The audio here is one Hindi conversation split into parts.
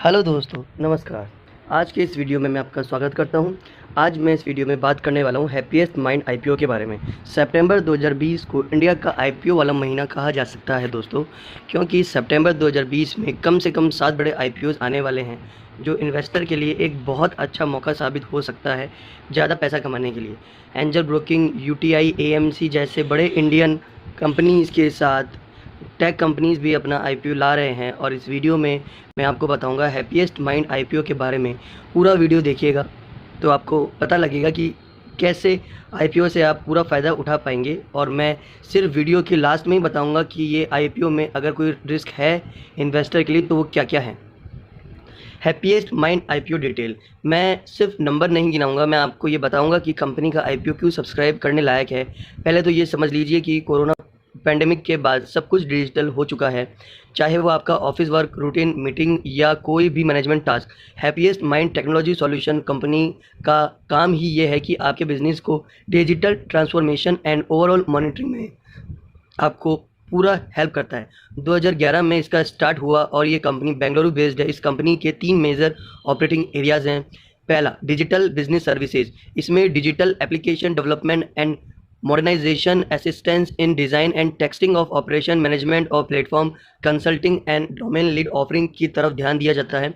हेलो दोस्तों, नमस्कार। आज के इस वीडियो में मैं आपका स्वागत करता हूं। आज मैं इस वीडियो में बात करने वाला हूं हैप्पीएस्ट माइंड आईपीओ के बारे में। सितंबर 2020 को इंडिया का आईपीओ वाला महीना कहा जा सकता है दोस्तों, क्योंकि सितंबर 2020 में कम से कम 7 बड़े आईपीओज़ आने वाले हैं, जो इन्वेस्टर के लिए एक बहुत अच्छा मौका साबित हो सकता है ज़्यादा पैसा कमाने के लिए। एंजल ब्रोकिंग, यूटीआई, एएमसी जैसे बड़े इंडियन कंपनीज़ के साथ टेक कंपनीज़ भी अपना आईपीओ ला रहे हैं और इस वीडियो में मैं आपको बताऊंगा हैप्पीएस्ट माइंड आईपीओ के बारे में। पूरा वीडियो देखिएगा तो आपको पता लगेगा कि कैसे आईपीओ से आप पूरा फ़ायदा उठा पाएंगे। और मैं सिर्फ वीडियो के लास्ट में ही बताऊंगा कि ये आईपीओ में अगर कोई रिस्क है इन्वेस्टर के लिए तो वो क्या क्या है। हैप्पीएस्ट माइंड आईपीओ डिटेल, मैं सिर्फ नंबर नहीं गिनाऊंगा, मैं आपको ये बताऊंगा कि कंपनी का आईपीओ क्यों सब्सक्राइब करने लायक है। पहले तो ये समझ लीजिए कि कोरोना पैंडेमिक के बाद सब कुछ डिजिटल हो चुका है, चाहे वो आपका ऑफिस वर्क, रूटीन मीटिंग या कोई भी management task. Happiest mind technology solution company का काम ही ये है कि आपके बिजनेस को digital transformation and overall monitoring में आपको पूरा हेल्प करता है। 2011 में इसका स्टार्ट हुआ और ये कंपनी बेंगलुरु बेस्ड है। इस कंपनी के 3 मेजर ऑपरेटिंग एरियाज़ हैं। पहला, डिजिटल बिजनेस सर्विसेज, इसमें digital application development and modernization, assistance in design and texting of operation management और platform consulting and domain lead offering की तरफ ध्यान दिया जाता है।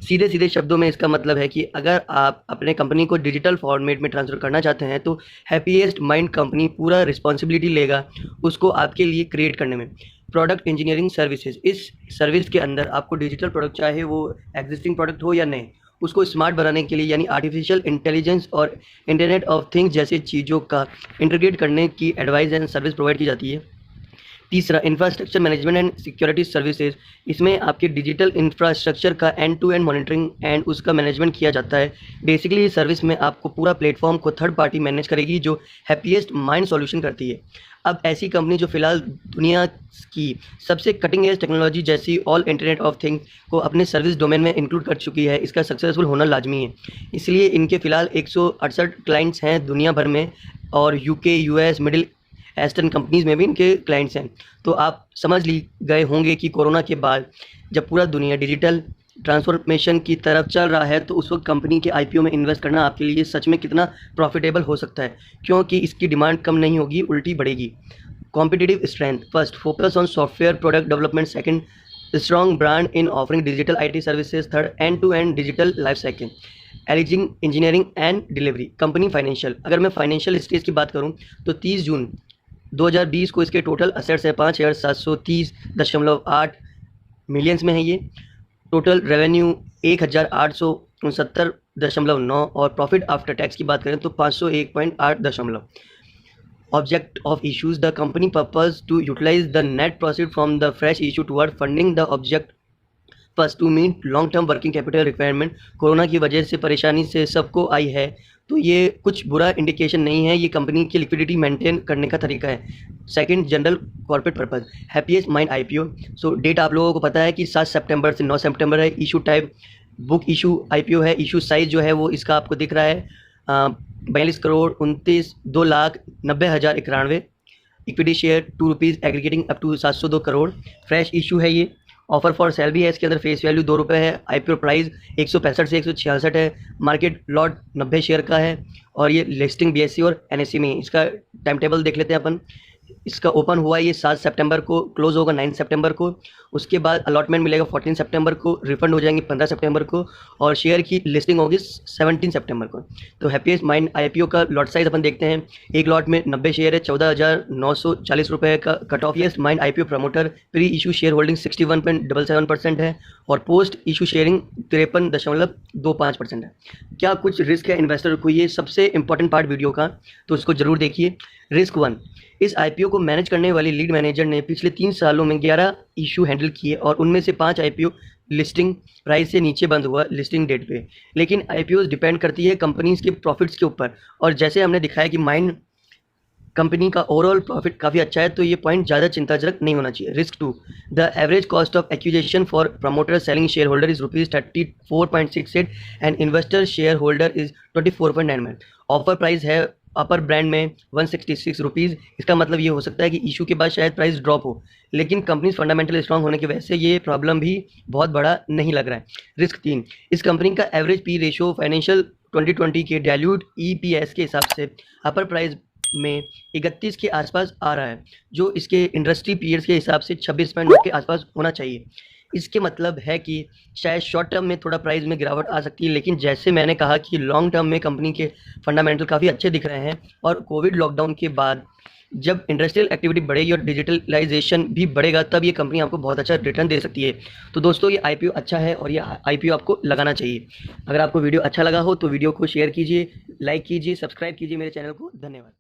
सीधे सीधे शब्दों में इसका मतलब है कि अगर आप अपने कंपनी को डिजिटल फॉर्मेट में ट्रांसफ़र करना चाहते हैं तो हैप्पीएस्ट माइंड कंपनी पूरा रिस्पॉन्सिबिलिटी लेगा उसको आपके लिए क्रिएट करने में। प्रोडक्ट इंजीनियरिंग सर्विसेज, इस सर्विस के अंदर आपको डिजिटल प्रोडक्ट, चाहे वो एग्जिस्टिंग प्रोडक्ट हो या नहीं, उसको स्मार्ट बनाने के लिए यानी आर्टिफिशियल इंटेलिजेंस और इंटरनेट ऑफ थिंग्स जैसी चीज़ों का इंटीग्रेट करने की एडवाइस एंड सर्विस प्रोवाइड की जाती है। तीसरा, infrastructure management and security services, इसमें आपके डिजिटल इंफ्रास्ट्रक्चर का end to end monitoring and उसका मैनेजमेंट किया जाता है। बेसिकली इस सर्विस में आपको पूरा प्लेटफॉर्म को थर्ड पार्टी मैनेज करेगी, जो हैप्पीएस्ट माइंड सॉल्यूशन करती है। अब ऐसी कंपनी जो फिलहाल दुनिया की सबसे कटिंग एज टेक्नोलॉजी जैसी ऑल इंटरनेट ऑफ थिंग्स को अपने सर्विस डोमेन में इंक्लूड कर चुकी है, इसका सक्सेसफुल होना लाजमी है। इसलिए इनके फ़िलहाल 168 क्लाइंट्स हैं दुनिया भर में, और UK, US, middle eastern companies में भी इनके क्लाइंट्स हैं। तो आप समझ ली गए होंगे कि कोरोना के बाद जब पूरा दुनिया डिजिटल ट्रांसफॉर्मेशन की तरफ चल रहा है तो उस वक्त कंपनी के आईपीओ में इन्वेस्ट करना आपके लिए सच में कितना प्रॉफिटेबल हो सकता है, क्योंकि इसकी डिमांड कम नहीं होगी, उल्टी बढ़ेगी। Competitive strength, first, focus on software product development. Second, strong brand in offering digital IT services. Third, end to end digital life cycle, aligning engineering and delivery. Company financial, अगर मैं फाइनेंशियल स्टेज की बात करूं तो 30 जून 2020 को इसके टोटल असेट्स है 5,730.8 मिलियंस में है ये। टोटल रेवेन्यू 1,869.9 और प्रॉफिट आफ्टर टैक्स की बात करें तो 501.8। Object of issues, the company purpose to utilize the net proceed from the fresh issue toward funding the object first to meet long term working capital requirement। Corona की वजह से परेशानी से सबको आई है, तो ये कुछ बुरा इंडिकेशन नहीं है, ये कंपनी की लिक्विडिटी मेंटेन करने का तरीका है। Second, general corporate purpose, Happiest Mind IPO. So that आप लोगों को पता है कि 7 सितंबर से 9 सितंबर है। Issue type book issue IPO है। इशू साइज जो है वो इसका आपको दिख रहा है 42 crore 29,290,91। Equity share 2 rupees aggregating up to 702 crore. Fresh issue है ये। ऑफर फॉर सेल भी है, इसके अंदर फेस वैल्यू 2 रुपये है। आईपीओ प्राइस 165 से 166 है। मार्केट लॉट 90 शेयर का है और ये लिस्टिंग बीएससी और एनएससी में। इसका टाइम टेबल देख लेते हैं अपन। इसका ओपन हुआ ये 7 सितंबर को, क्लोज होगा 9 सितंबर को। उसके बाद अलॉटमेंट मिलेगा 14 सितंबर को, रिफंड हो जाएंगे 15 सितंबर को, और शेयर की लिस्टिंग होगी 17 सितंबर को। तो हैप्पीएस्ट माइंड आईपीओ का लॉट साइज अपन देखते हैं। एक लॉट में 90 शेयर है, 14,940 रुपये का cut off. Happiest Mind IPO promoter pre issue share holding 61.77% है और पोस्ट इशू शेयरिंग 53.25% है। क्या कुछ रिस्क है इन्वेस्टर को, ये सबसे इंपॉर्टेंट पार्ट वीडियो का, तो उसको जरूर देखिए। रिस्क 1, इस आईपीओ को मैनेज करने वाली लीड मैनेजर ने पिछले 3 सालों में 11 इशू हैंडल किए और उनमें से 5 आईपीओ लिस्टिंग प्राइस से नीचे बंद हुआ लिस्टिंग डेट पे। लेकिन आईपीओ डिपेंड करती है कंपनीज के प्रॉफिट्स के ऊपर, और जैसे हमने दिखाया कि माइंड कंपनी का ओवरऑल प्रॉफिट काफ़ी अच्छा है, तो ये पॉइंट ज़्यादा चिंताजनक नहीं होना चाहिए। Risk 2, the average cost of acquisition for promoter selling share holder is ₹34.68 and investor share holder is 24.99। Offer price है अपर ब्रांड में 166 रुपीज़। इसका मतलब ये हो सकता है कि इशू के बाद शायद प्राइस ड्रॉप हो, लेकिन कंपनी फंडामेंटल स्ट्रांग होने की वजह से ये प्रॉब्लम भी बहुत बड़ा नहीं लग रहा है। रिस्क 3, इस कंपनी का एवरेज पी रेशो फाइनेंशियल 2020 के डाइल्यूट ईपीएस के हिसाब से अपर प्राइस में 31 के आसपास आ रहा है, जो इसके इंडस्ट्री पीयर्स के हिसाब से 26.9 के आसपास होना चाहिए। इसके मतलब है कि शायद शॉर्ट टर्म में थोड़ा प्राइस में गिरावट आ सकती है, लेकिन जैसे मैंने कहा कि लॉन्ग टर्म में कंपनी के फंडामेंटल काफ़ी अच्छे दिख रहे हैं, और कोविड लॉकडाउन के बाद जब इंडस्ट्रियल एक्टिविटी बढ़ेगी और डिजिटलाइजेशन भी बढ़ेगा, तब ये कंपनी आपको बहुत अच्छा रिटर्न दे सकती है। तो दोस्तों, ये आईपीओ अच्छा है और ये आईपीओ आपको लगाना चाहिए। अगर आपको वीडियो अच्छा लगा हो तो वीडियो को शेयर कीजिए, लाइक कीजिए, सब्सक्राइब कीजिए मेरे चैनल को। धन्यवाद।